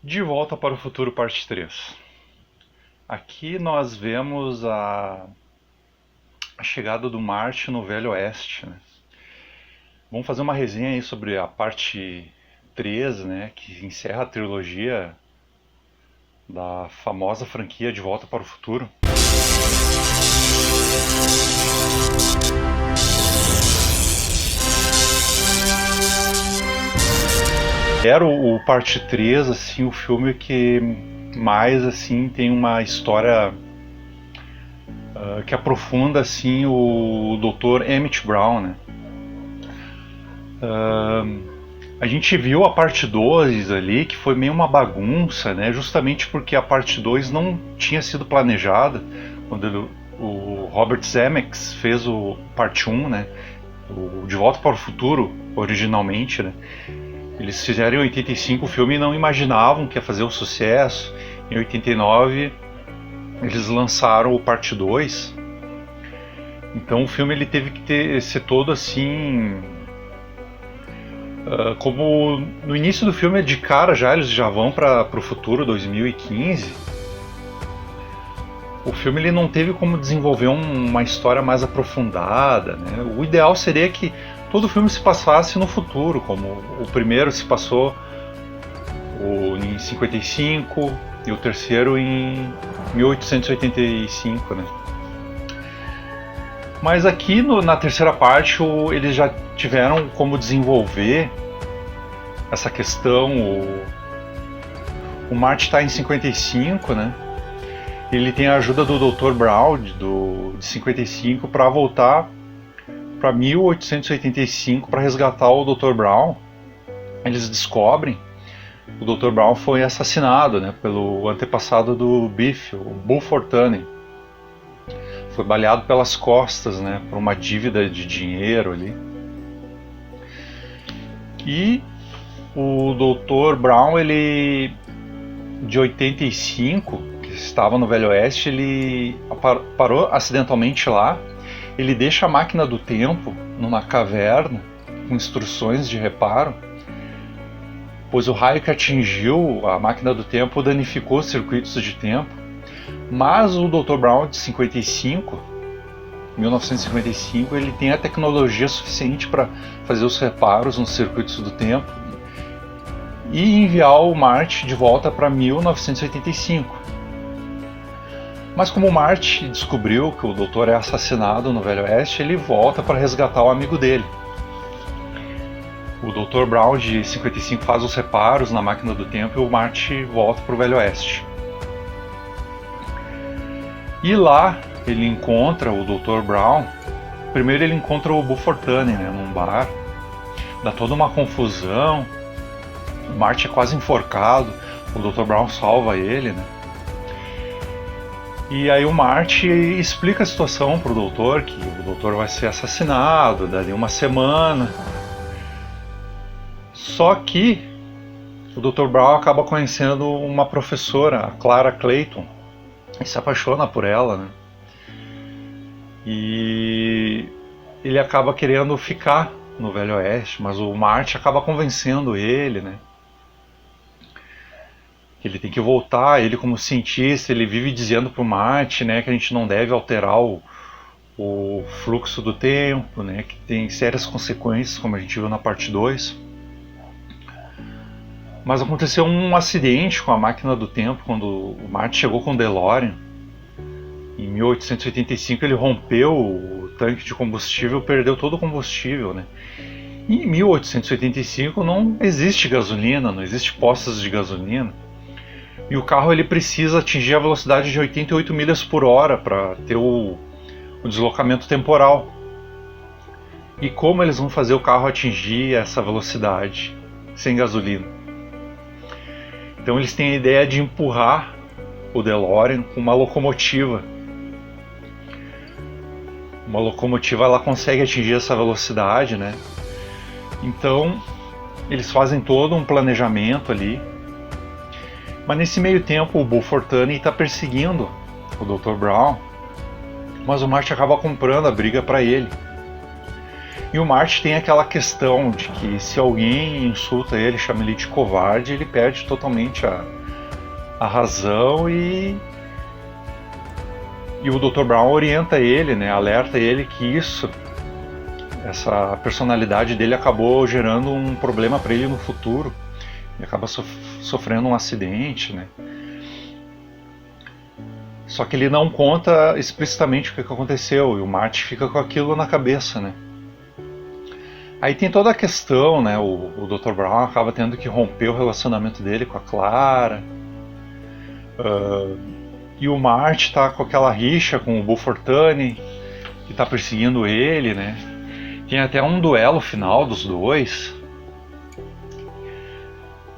De Volta para o Futuro, parte 3. Aqui nós vemos a chegada do Marty no Velho Oeste, né? Vamos fazer uma resenha aí sobre a parte 3, né, que encerra a trilogia da famosa franquia De Volta para o Futuro. Era o parte 3, assim, o filme que mais assim tem uma história que aprofunda assim o Dr. Emmett Brown, né? A gente viu a parte 2 ali, que foi meio uma bagunça, né? Justamente porque a parte 2 não tinha sido planejada quando o Robert Zemeckis fez o parte 1, né? O De Volta para o Futuro, originalmente, né? Eles fizeram em 85 o filme e não imaginavam que ia fazer um sucesso. Em 89 eles lançaram o parte 2. Então o filme ele teve que ser todo assim, como no início do filme de cara já eles já vão para o futuro 2015. O filme ele não teve como desenvolver uma história mais aprofundada, né? O ideal seria que todo o filme se passasse no futuro, como o primeiro se passou em 55 e o terceiro em 1885, né? Mas aqui na terceira parte eles já tiveram como desenvolver essa questão. O Marty está em 55, né? Ele tem a ajuda do Dr. Brown de 55 para voltar para 1885 para resgatar o Dr. Brown. Eles descobrem que o Dr. Brown foi assassinado, né, pelo antepassado do Biff, o Bull Fortune. Foi baleado pelas costas, né, por uma dívida de dinheiro ali. E o Dr. Brown, ele de 85, que estava no Velho Oeste, ele parou acidentalmente lá. Ele deixa a máquina do tempo numa caverna com instruções de reparo, pois o raio que atingiu a máquina do tempo danificou os circuitos de tempo. Mas o Dr. Brown de 1955, ele tem a tecnologia suficiente para fazer os reparos nos circuitos do tempo e enviar o Marty de volta para 1985. Mas como o Marty descobriu que o doutor é assassinado no Velho Oeste, ele volta para resgatar o amigo dele. O Dr. Brown de 55 faz os reparos na máquina do tempo e o Marty volta para o Velho Oeste. E lá ele encontra o Dr. Brown. Primeiro ele encontra o Bull Fortune, né, num bar. Dá toda uma confusão. O Marty é quase enforcado. O Dr. Brown salva ele, né? E aí o Marty explica a situação pro doutor, que o doutor vai ser assassinado dali uma semana. Só que o Dr. Brown acaba conhecendo uma professora, a Clara Clayton, e se apaixona por ela, né? E ele acaba querendo ficar no Velho Oeste, mas o Marty acaba convencendo ele, né? Que ele tem que voltar. Ele, como cientista, ele vive dizendo pro Marty, né, que a gente não deve alterar o fluxo do tempo, né, que tem sérias consequências, como a gente viu na parte 2. Mas aconteceu um acidente com a máquina do tempo quando o Marty chegou com o DeLorean. Em 1885 ele rompeu o tanque de combustível, perdeu todo o combustível, né? E em 1885 não existe gasolina, não existe postos de gasolina. E o carro ele precisa atingir a velocidade de 88 milhas por hora para ter o deslocamento temporal. E como eles vão fazer o carro atingir essa velocidade sem gasolina? Então eles têm a ideia de empurrar o DeLorean com uma locomotiva. Uma locomotiva ela consegue atingir essa velocidade, né? Então eles fazem todo um planejamento ali. Mas nesse meio tempo o Bull Fortune está perseguindo o Dr. Brown, mas o Marty acaba comprando a briga para ele. E o Marty tem aquela questão de que se alguém insulta ele, chama ele de covarde, ele perde totalmente a razão e o Dr. Brown orienta ele, né, alerta ele que essa personalidade dele acabou gerando um problema para ele no futuro. Ele acaba sofrendo um acidente, né? Só que ele não conta explicitamente o que aconteceu e o Marty fica com aquilo na cabeça, né? Aí tem toda a questão, né? O Dr. Brown acaba tendo que romper o relacionamento dele com a Clara. E o Marty tá com aquela rixa com o Buford Tunney, que tá perseguindo ele, né? Tem até um duelo final dos dois.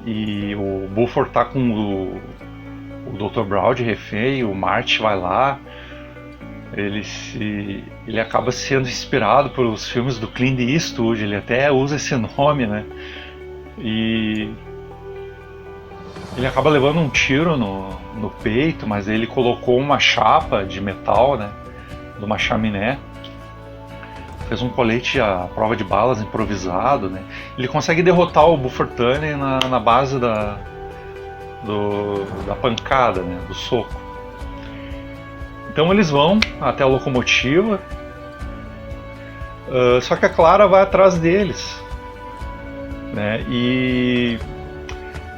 E o Buford tá com o Dr. Brown de refém, e o Marty vai lá. Ele acaba sendo inspirado pelos filmes do Clint Eastwood, ele até usa esse nome, né? E ele acaba levando um tiro no peito, mas ele colocou uma chapa de metal, né? De uma chaminé. Fez um colete à prova de balas improvisado, né? Ele consegue derrotar o Buford Tunney na base da pancada, né? Do soco. Então eles vão até a locomotiva, só que a Clara vai atrás deles, né? E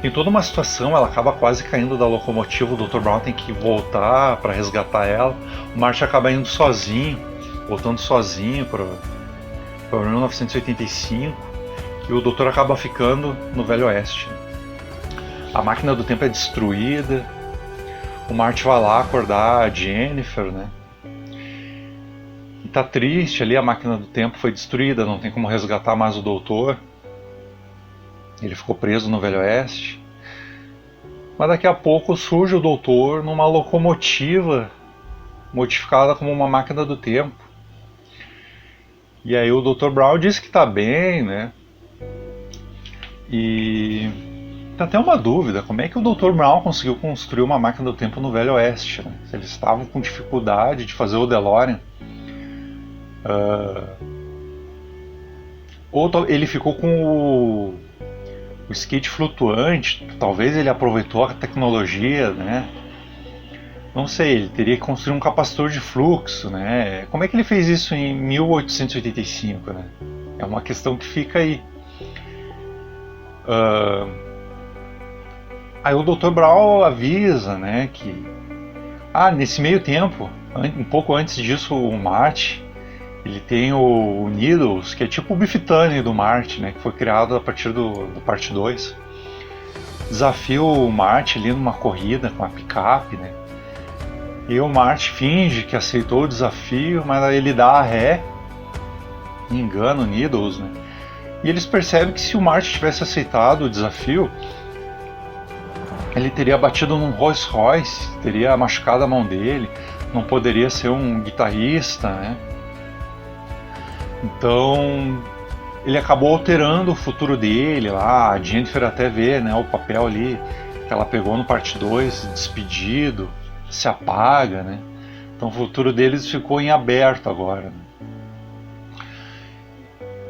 tem toda uma situação, ela acaba quase caindo da locomotiva, o Dr. Brown tem que voltar para resgatar ela, o Marty acaba indo sozinho, voltando sozinho para 1985, e o Doutor acaba ficando no Velho Oeste. A máquina do tempo é destruída, o Marty vai lá acordar a Jennifer, né? E tá triste ali, a máquina do tempo foi destruída, não tem como resgatar mais o Doutor. Ele ficou preso no Velho Oeste. Mas daqui a pouco surge o Doutor numa locomotiva modificada como uma máquina do tempo. E aí o Dr. Brown diz que tá bem, né? E tem até uma dúvida, como é que o Dr. Brown conseguiu construir uma máquina do tempo no Velho Oeste, né? Se eles estavam com dificuldade de fazer o DeLorean. Ou ele ficou com o skate flutuante, talvez ele aproveitou a tecnologia, né? Não sei, ele teria que construir um capacitor de fluxo, né? Como é que ele fez isso em 1885, né? É uma questão que fica aí. Aí o Dr. Brown avisa, né, que nesse meio tempo, um pouco antes disso, o Marty, ele tem o Needles, que é tipo o Biff Tannen do Marty, né, que foi criado a partir do parte 2. Desafia o Marty ali numa corrida com a picape, né, e o Marty finge que aceitou o desafio, mas aí ele dá a ré, engana o Needles, né, e eles percebem que se o Marty tivesse aceitado o desafio, ele teria batido num Rolls Royce, teria machucado a mão dele, não poderia ser um guitarrista, né? Então ele acabou alterando o futuro dele lá, a Jennifer até vê, né, o papel ali que ela pegou no parte 2, despedido, se apaga, né? Então o futuro deles ficou em aberto agora, né?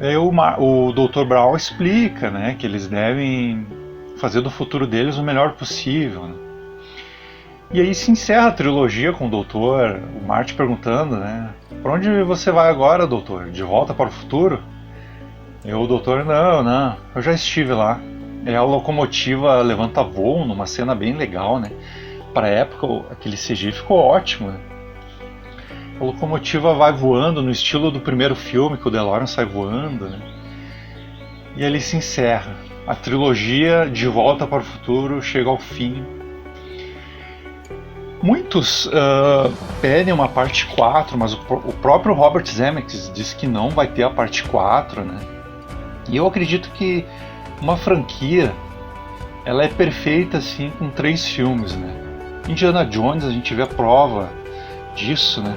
Aí o Dr. Brown explica, né, que eles devem fazer do futuro deles o melhor possível, né? E aí se encerra a trilogia com o Doutor, o Marty perguntando, né, pra onde você vai agora, Doutor? De volta para o futuro? E o Doutor, não, eu já estive lá. E a locomotiva levanta voo numa cena bem legal, né? Para a época, aquele CG ficou ótimo, né? A locomotiva vai voando no estilo do primeiro filme, que o DeLorean sai voando, né? E ali se encerra. A trilogia De Volta para o Futuro chega ao fim. Muitos pedem uma parte 4, mas o próprio Robert Zemeckis diz que não vai ter a parte 4, né? E eu acredito que uma franquia, ela é perfeita assim com 3 filmes, né? Indiana Jones, a gente vê a prova disso, né?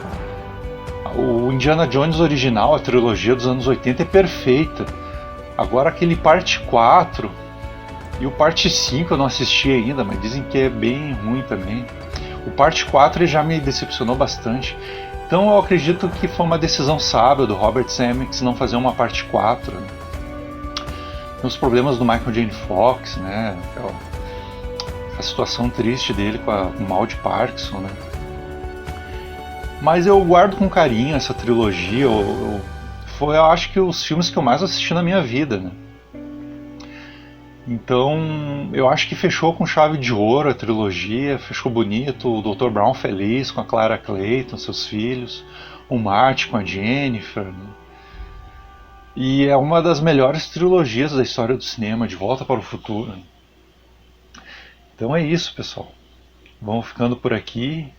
O Indiana Jones original, a trilogia dos anos 80, é perfeita. Agora aquele parte 4 e o parte 5 eu não assisti ainda, mas dizem que é bem ruim também. O parte 4 já me decepcionou bastante. Então eu acredito que foi uma decisão sábia do Robert Zemeckis não fazer uma parte 4. Né? Tem os problemas do Michael J. Fox, né? A situação triste dele com o mal de Parkinson, né? Mas eu guardo com carinho essa trilogia. Foi, eu acho que os filmes que eu mais assisti na minha vida, né? Então, eu acho que fechou com chave de ouro a trilogia, fechou bonito, o Dr. Brown feliz com a Clara Clayton, seus filhos, o Marty com a Jennifer, né? E é uma das melhores trilogias da história do cinema, De Volta para o Futuro. Então é isso, pessoal. Vamos ficando por aqui.